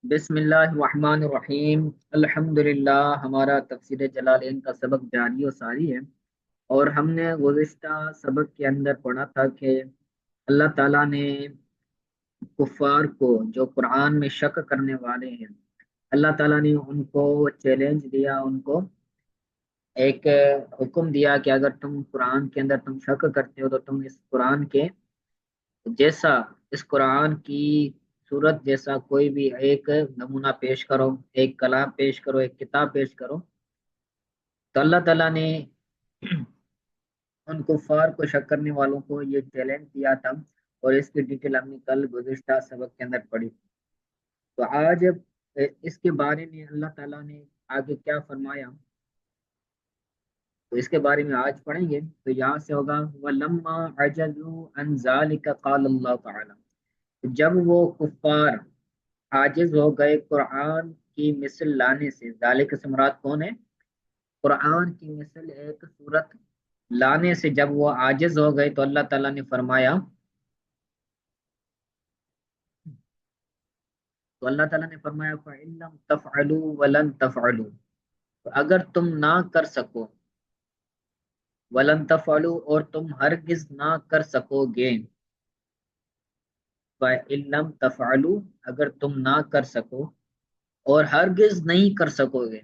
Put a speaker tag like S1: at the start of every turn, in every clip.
S1: بسم اللہ الرحمن الرحیم۔ الحمدللہ، ہمارا تفسیر جلالین کا سبق جاری و ساری ہے، اور ہم نے گزشتہ سبق کے اندر پڑھا تھا کہ اللہ تعالیٰ نے کفار کو، جو قرآن میں شک کرنے والے ہیں، اللہ تعالیٰ نے ان کو چیلنج دیا، ان کو ایک حکم دیا کہ اگر تم قرآن کے اندر تم شک کرتے ہو تو تم اس قرآن کے جیسا، اس قرآن کی صورت جیسا کوئی بھی ایک نمونہ پیش کرو، ایک کلام پیش کرو، ایک کتاب پیش کرو۔ تو اللہ تعالیٰ نے ان کفار کو، شک کرنے والوں کو یہ چیلنج دیا تھا، اور اس کی ڈیٹیل ہم نے کل گزشتہ سبق کے اندر پڑھی تھی۔ تو آج اس کے بارے میں اللہ تعالیٰ نے آگے کیا فرمایا، تو اس کے بارے میں آج پڑھیں گے۔ تو یہاں سے ہوگا وَلَمَّا عَجَزُوا عَنْ ذَلِكَ قَالَ اللَّهُ تعالیٰ، جب وہ کفار عاجز ہو گئے قرآن کی مثل لانے سے، ذالک سے مراد کون ہے؟ قرآن کی مثل ایک صورت لانے سے جب وہ عاجز ہو گئے، تو اللہ تعالیٰ نے فرمایا، فَإِن لَّمْ تَفْعَلُوا وَلَن تَفْعَلُوا، تو اگر تم نہ کر سکو، وَلَن تَفْعَلُوا، اور تم ہرگز نہ کر سکو گے، فَإِن لَّمْ تَفْعَلُوا، اگر تم نہ کر سکو اور ہرگز نہیں کر سکو گے۔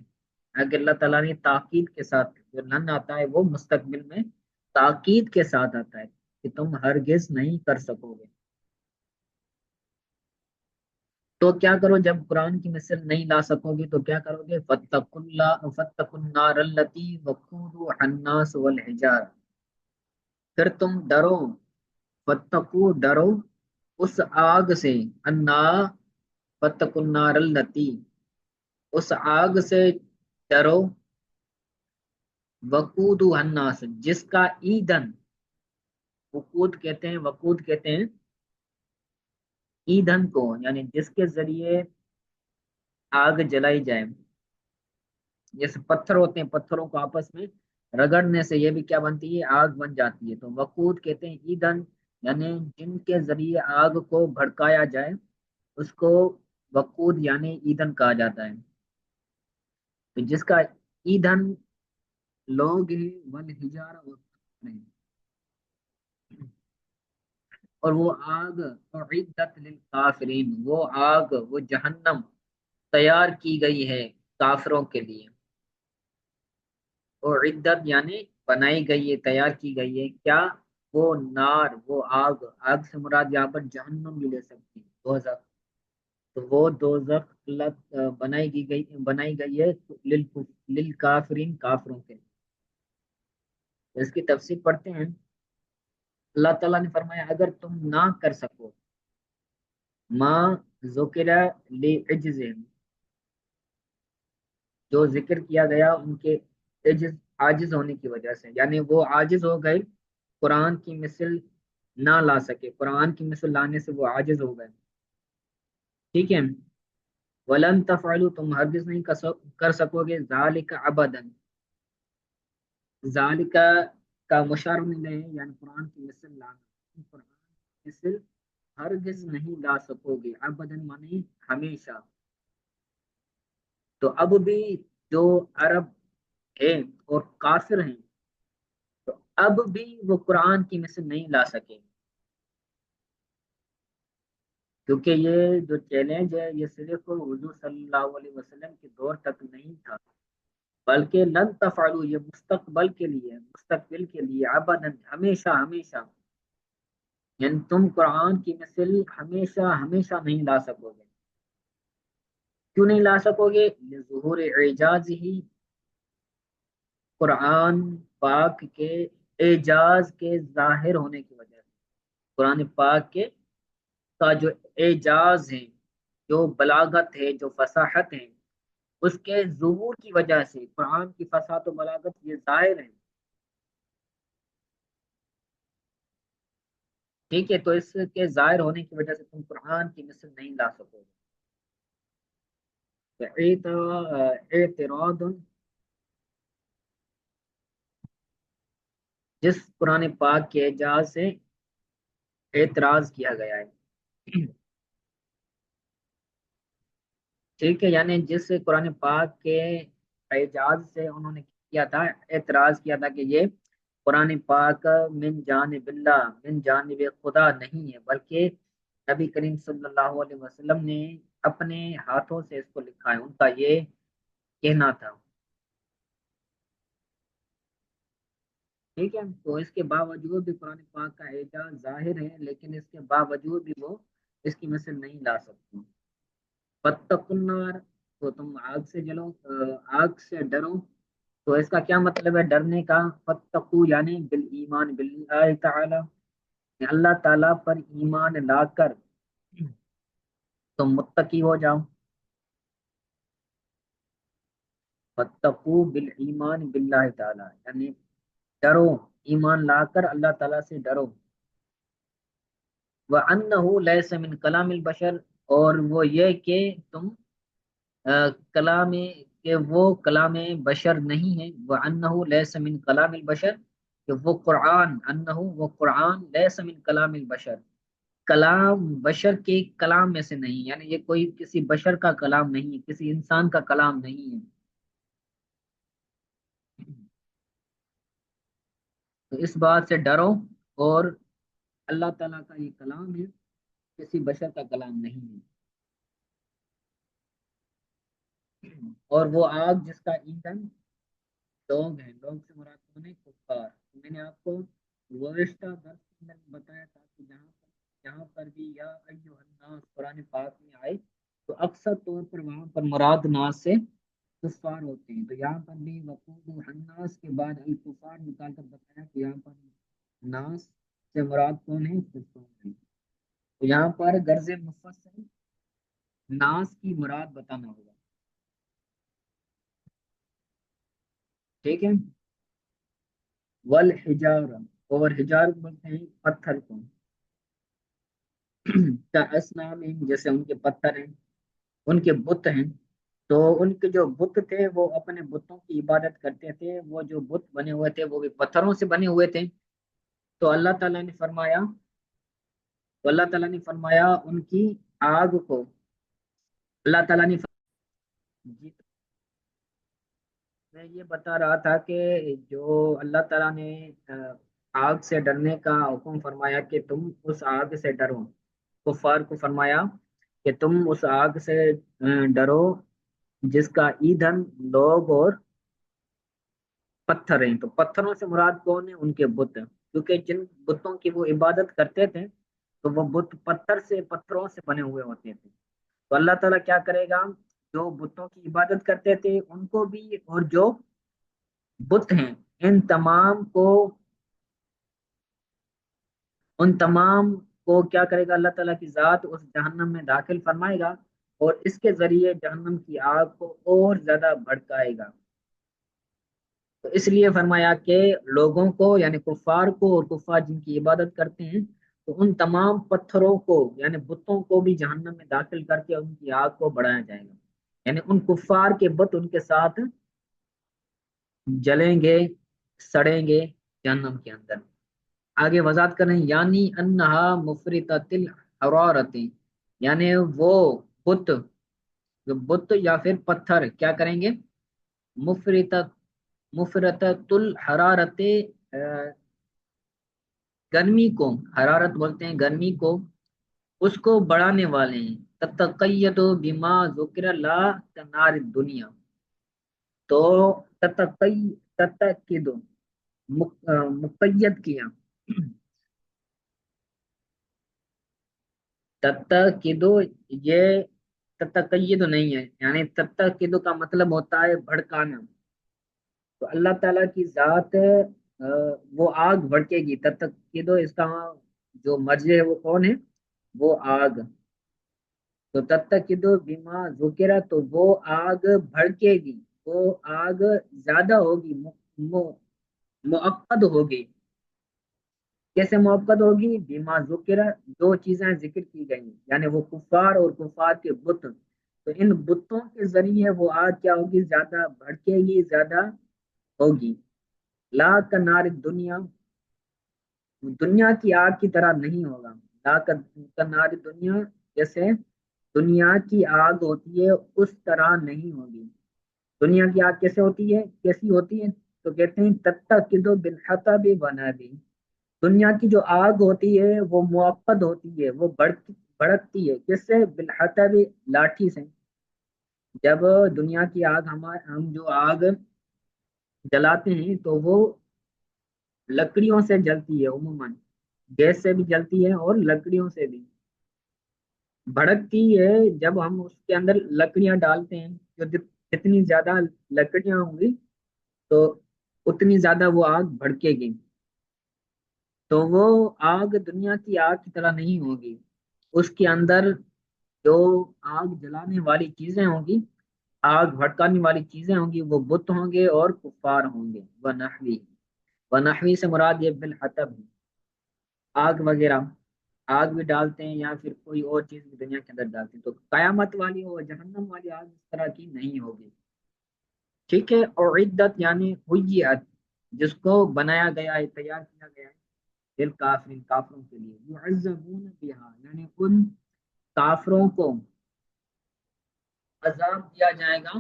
S1: اگر اللہ تعالیٰ نے تاکید کے ساتھ، جو لن آتا ہے وہ مستقبل میں تاکید کے ساتھ آتا ہے کہ تم ہرگز نہیں کر سکو گے، تو کیا کرو؟ جب قرآن کی مثل نہیں لا سکو گے تو کیا کرو گے؟ فَاتَّقُوا النَّارَ الَّتِي وَقُودُهَا النَّاسُ وَالْحِجَارَةُ، پھر تم ڈرو، فَاتَّقُوا، ڈرو، اس آگ سے، فَاتَّقُوا النَّارَ الَّتِي، اس آگ سے ڈرو، وَقُودُهَا النَّاسُ، جس کا ایندھن، وقود کہتے ہیں ایندھن کو، یعنی جس کے ذریعے آگ جلائی جائے۔ جیسے پتھر ہوتے ہیں، پتھروں کو آپس میں رگڑنے سے یہ بھی کیا بنتی ہے؟ آگ بن جاتی ہے۔ تو وقود کہتے ہیں ایندھن، یعنی جن کے ذریعے آگ کو بھڑکایا جائے، اس کو وقود یعنی ایندھن کہا جاتا ہے۔ تو جس کا ایندھن لوگ ہیں، والحجارہ، اور نہیں، اور وہ آگ اعدت للکافرین، وہ آگ، وہ جہنم تیار کی گئی ہے کافروں کے لیے۔ اور عدت یعنی بنائی گئی ہے، تیار کی گئی ہے، کیا؟ وہ نار، وہ آگ، آگ سے مراد یہاں پر جہنم بھی لے سکتی ہے، دوزخ۔ تو وہ دوزخ اللہ بنائی گئی ہے للکافرین، کافروں کے لیے۔ اس کی تفسیر پڑھتے ہیں۔ اللہ تعالیٰ نے فرمایا اگر تم نہ کر سکو، ماں ذکر لعجزہم، جو ذکر کیا گیا ان کے عاجز ہونے کی وجہ سے، یعنی وہ عاجز ہو گئے، قرآن کی مثل نہ لا سکے، قرآن کی مثل لانے سے وہ عاجز ہو گئے، ٹھیک ہے۔ ولن تفعلوا، تم ہرگز نہیں کر سکو گے، ذالک ابدا، ذالک کا مشار ہے، یعنی قرآن کی مثل لانا، قرآن کی مثل ہرگز نہیں لا سکو گے، ابدا معنی ہمیشہ۔ تو اب بھی جو عرب ہیں اور کافر ہیں، تو اب بھی وہ قرآن کی مثل نہیں لا سکے، کیونکہ یہ جو چیلنج ہے یہ صرف حضور صلی اللہ علیہ وسلم کے دور تک نہیں تھا، بلکہ لن تفعلوا، یہ مستقبل کے لیے، مستقبل کے لیے، ابدا، ہمیشہ ہمیشہ، یعنی تم قرآن کی مثل ہمیشہ ہمیشہ نہیں لا سکو گے۔ کیوں نہیں لا سکو گے؟ ظہور اعجاز ہی، قرآن پاک کے اعجاز کے ظاہر ہونے کی وجہ سے، قرآن پاک کے کا جو اعجاز ہے، جو بلاغت ہے، جو فصاحت ہے، اس کے ظہور کی وجہ سے قرآن کی فصاحت و بلاغت یہ ظاہر ہے، ٹھیک ہے۔ تو اس کے ظاہر ہونے کی وجہ سے تم قرآن کی مثل نہیں لا سکو گے۔ اعتراض، جس قرآن پاک کے اعجاز سے اعتراض کیا گیا ہے، ٹھیک ہے، یعنی جس قرآن پاک کے اعجاز سے انہوں نے کیا تھا، اعتراض کیا تھا کہ یہ قرآن پاک من جانب اللہ، من جانب خدا نہیں ہے، بلکہ نبی کریم صلی اللہ علیہ وسلم نے اپنے ہاتھوں سے اس کو لکھا ہے، ان کا یہ کہنا تھا۔ ٹھیک ہے، تو اس کے باوجود بھی قرآن پاک کا اعجاز ظاہر ہے، لیکن اس کے باوجود بھی وہ اس کی مثل نہیں لا سکتے۔ فَاتَّقُوا النَّارَ، تو تم آگ سے جلو، آگ سے ڈرو۔ تو اس کا کیا مطلب ہے ڈرنے کا؟ فَاتَّقُوا یعنی بالایمان باللہ تعالی، کہ اللہ تعالیٰ پر ایمان لا کر تم متقی ہو جاؤ۔ فَاتَّقُوا بالایمان باللہ تعالی یعنی ڈرو، ایمان لا کر اللہ تعالیٰ سے ڈرو۔ وَأَنَّهُ لَيْسَ مِنْ كَلَامِ الْبَشَرِ، اور وہ یہ کہ تم کلام، کہ وہ کلام بشر نہیں ہے۔ وَأَنَّهُ لَيْسَ مِنْ كَلَامِ الْبَشَرِ، کہ وہ قرآن، انہو وہ قرآن، لیس من کلام البشر، کلام بشر کے کلام میں سے نہیں، یعنی یہ کوئی کسی بشر کا کلام نہیں ہے، کسی انسان کا کلام نہیں ہے۔ تو اس بات سے ڈرو، اور اللہ تعالیٰ کا یہ کلام ہے، کسی بشر کا کلام نہیں ہے۔ اور وہ آگ جس کا ایندھن لوگ ہیں، لوگ سے مراد کون ہے؟ کفار۔ میں نے آپ کو گزشتہ درس کے اندر بتایا تھا کہ جہاں پر بھی یا ایھا الناس قرآن پاک میں آئے تو اکثر طور پر وہاں پر مراد ناس سے کفار ہوتے ہیں، تو یہاں پر بھی وقود الناس کے بعد الکفار نکال کر بتایا کہ یہاں پر ناس سے مراد کون ہے؟ کفار ہیں۔ تو یہاں پر غرض مفصل ناس کی مراد بتانا ہوگا۔ ٹھیک ہے، والحجار، اور حجار بولتے ہیں پتھر کو، اسنام، جیسے ان کے پتھر ہیں، ان کے بت ہیں۔ تو ان کے جو بت تھے وہ اپنے بتوں کی عبادت کرتے تھے، وہ جو بت بنے ہوئے تھے وہ بھی پتھروں سے بنے ہوئے تھے۔ تو اللہ تعالیٰ نے فرمایا ان کی آگ کو، اللہ تعالیٰ نے جی، میں یہ بتا رہا تھا کہ جو اللہ تعالیٰ نے آگ سے ڈرنے کا حکم فرمایا کہ تم اس آگ سے ڈرو، کفار کو فرمایا کہ تم اس آگ سے ڈرو جس کا ایندھن لوگ اور پتھر ہیں۔ تو پتھروں سے مراد کون ہے؟ ان کے بت، کیونکہ جن بتوں کی وہ عبادت کرتے تھے تو وہ بت پتھروں سے بنے ہوئے ہوتے تھے۔ تو اللہ تعالیٰ کیا کرے گا؟ جو بتوں کی عبادت کرتے تھے ان کو بھی، اور جو بت ہیں ان تمام کو کیا کرے گا؟ اللہ تعالیٰ کی ذات اس جہنم میں داخل فرمائے گا، اور اس کے ذریعے جہنم کی آگ کو اور زیادہ بھڑکائے گا۔ تو اس لیے فرمایا کہ لوگوں کو یعنی کفار کو، اور کفار جن کی عبادت کرتے ہیں، تو ان تمام پتھروں کو یعنی بتوں کو بھی جہنم میں داخل کر کے ان کی آگ کو بڑھایا جائے گا، یعنی ان کفار کے بت ان کے ساتھ جلیں گے، سڑیں گے جہنم کے اندر۔ آگے وضاحت کریں، یعنی انہا مفرطۃ الحرارت، یعنی وہ بت، جو بت یا پھر پتھر کیا کریں گے؟ مفرطۃ، مفرطۃ الحرارت، گرمی کو، حرارت بولتے ہیں گرمی کو، اس کو بڑھانے والے ہیں۔ تتقید بما ذکر لا کنار دنیا، تو تتقید مقید کیا، تتقید، یہ تتقید نہیں ہے، یعنی تتقید کا مطلب ہوتا ہے بھڑکانا۔ تو اللہ تعالیٰ کی ذات وہ آگ بھڑکے گی، تتقید اس کا جو مرجع ہے وہ کون ہے؟ وہ آگ۔ تو تتقید بما ذکر، تو وہ آگ بھڑکے گی، وہ آگ زیادہ ہوگی، مؤقد ہوگی۔ کیسے موقع ہوگی؟ بیما ذکر، دو چیزیں ذکر کی گئی، یعنی وہ کفار اور کفار کے بت، تو ان بتوں کے ذریعے وہ آگ کیا ہوگی؟ زیادہ بھڑکے گی، زیادہ ہوگی۔ لا کنار دنیا، دنیا کی آگ کی طرح نہیں ہوگا۔ لا کنار دنیا، جیسے دنیا کی آگ ہوتی ہے اس طرح نہیں ہوگی۔ دنیا کی آگ کیسے ہوتی ہے، کیسی ہوتی ہے؟ تو کہتے ہیں تتقد بالحطب ونابی، دنیا کی جو آگ ہوتی ہے وہ موقد ہوتی ہے، وہ بڑھتی ہے، کس سے؟ بالحطب، لاٹھی سے۔ جب دنیا کی آگ ہم جو آگ جلاتے ہیں تو وہ لکڑیوں سے جلتی ہے عموماً، گیس سے بھی جلتی ہے اور لکڑیوں سے بھی بھڑکتی ہے۔ جب ہم اس کے اندر لکڑیاں ڈالتے ہیں، جو جتنی زیادہ لکڑیاں ہوں گی تو اتنی زیادہ وہ آگ بھڑکے گی۔ تو وہ آگ دنیا کی آگ کی طرح نہیں ہوگی، اس کے اندر جو آگ جلانے والی چیزیں ہوں گی، آگ بھڑکانے والی چیزیں ہوں گی، وہ بت ہوں گے اور کفار ہوں گے۔ ونحوی، ونحوی سے مراد یہ بالحطب ہے، آگ وغیرہ، آگ بھی ڈالتے ہیں یا پھر کوئی اور چیز بھی دنیا کے اندر ڈالتے ہیں، تو قیامت والی اور جہنم والی آگ اس طرح کی نہیں ہوگی۔ ٹھیک ہے، اور عدت یعنی ہوئیت، جس کو بنایا گیا ہے، تیار کیا گیا ہے، دل کافرین، کافروں کے لیے، یعذبون بہا یعنی ان کافروں کو عذاب دیا جائے گا،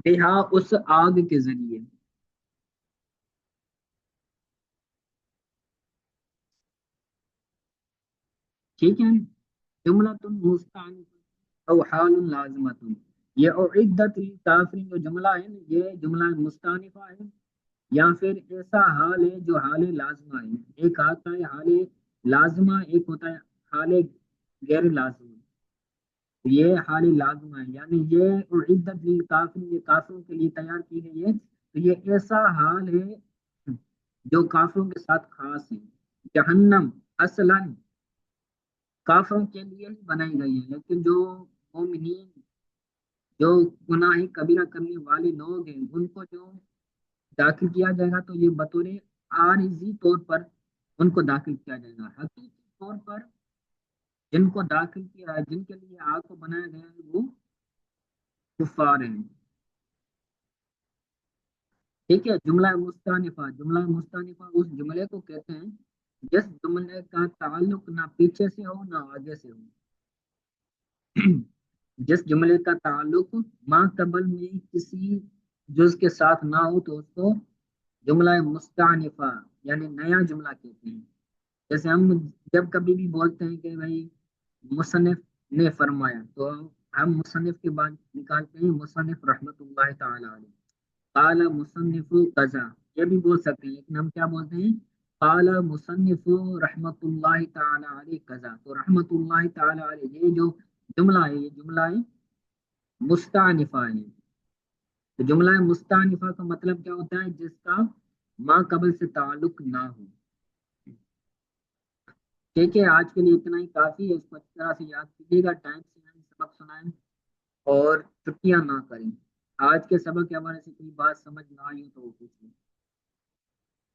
S1: بہا اس آگ کے ذریعے۔ ٹھیک ہے، جملہ تم مستعینف او حال لازمت، یہ اعدت للکافرین جو جملہ ہے نا، یہ جملہ مستانفہ ہے یا پھر ایسا حال ہے جو حال لازمہ ہے۔ ایک آتا ہے حال لازمہ، ایک ہوتا ہے حال غیر لازمہ۔ یہ حال لازمہ ہے، یعنی یہ اعدت للکافرین، یہ کافروں کے لیے تیار کی گئی ہے، تو یہ ایسا حال ہے جو کافروں کے ساتھ خاص ہے۔ جہنم اصلا کافروں کے لیے ہی بنائی گئی ہے، لیکن جو مومنین، جو گناہ کبیرہ کرنے والے لوگ ہیں، ان کو جو داخل کیا جائے گا تو یہ بطور عارضی طور پر ان کو داخل کیا جائے گا۔ حقیقی طور پر جن کو داخل کیا ہے، جن کے لیے آگ کو بنایا گیا ہے، وہ کفار ہیں۔ ٹھیک ہے، جملہ مستانفہ، جملہ مستانفہ اس جملے کو کہتے ہیں جس جملے کا تعلق نہ پیچھے سے ہو نہ آگے سے ہو۔ جس جملے کا تعلق ما قبل میں کسی جز کے ساتھ نہ ہو تو اس کو جملہ مستعنفہ یعنی نیا جملہ کہتے ہیں۔ جیسے ہم جب کبھی بھی بولتے ہیں کہ بھائی مصنف نے فرمایا، تو ہم مصنف کے بعد نکالتے ہیں مصنف رحمت اللہ تعالی علیہ، قال مصنف قضا، یہ بھی بول سکتے ہیں، لیکن ہم کیا بولتے ہیں؟ قال مصنف رحمت اللہ تعالی علیہ قضا، تو رحمت اللہ تعالی علیہ یہ جو جملہ ہے، یہ جملہ ہے مستعنفہ ہے۔ تو جملہ مستعنفہ کا مطلب کیا ہوتا ہے؟ جس کا ماں قبل سے تعلق نہ ہو۔ ٹھیک ہے، آج کے لیے اتنا ہی کافی ہے، اس کو اچھی طرح سے یاد کیجیے گا، ٹائم سے یعنی سبق سنائیں اور چھٹیاں نہ کریں۔ آج کے سبق کے حوالے سے کوئی بات سمجھ نہ آئی ہو تو وہ پوچھ لیں۔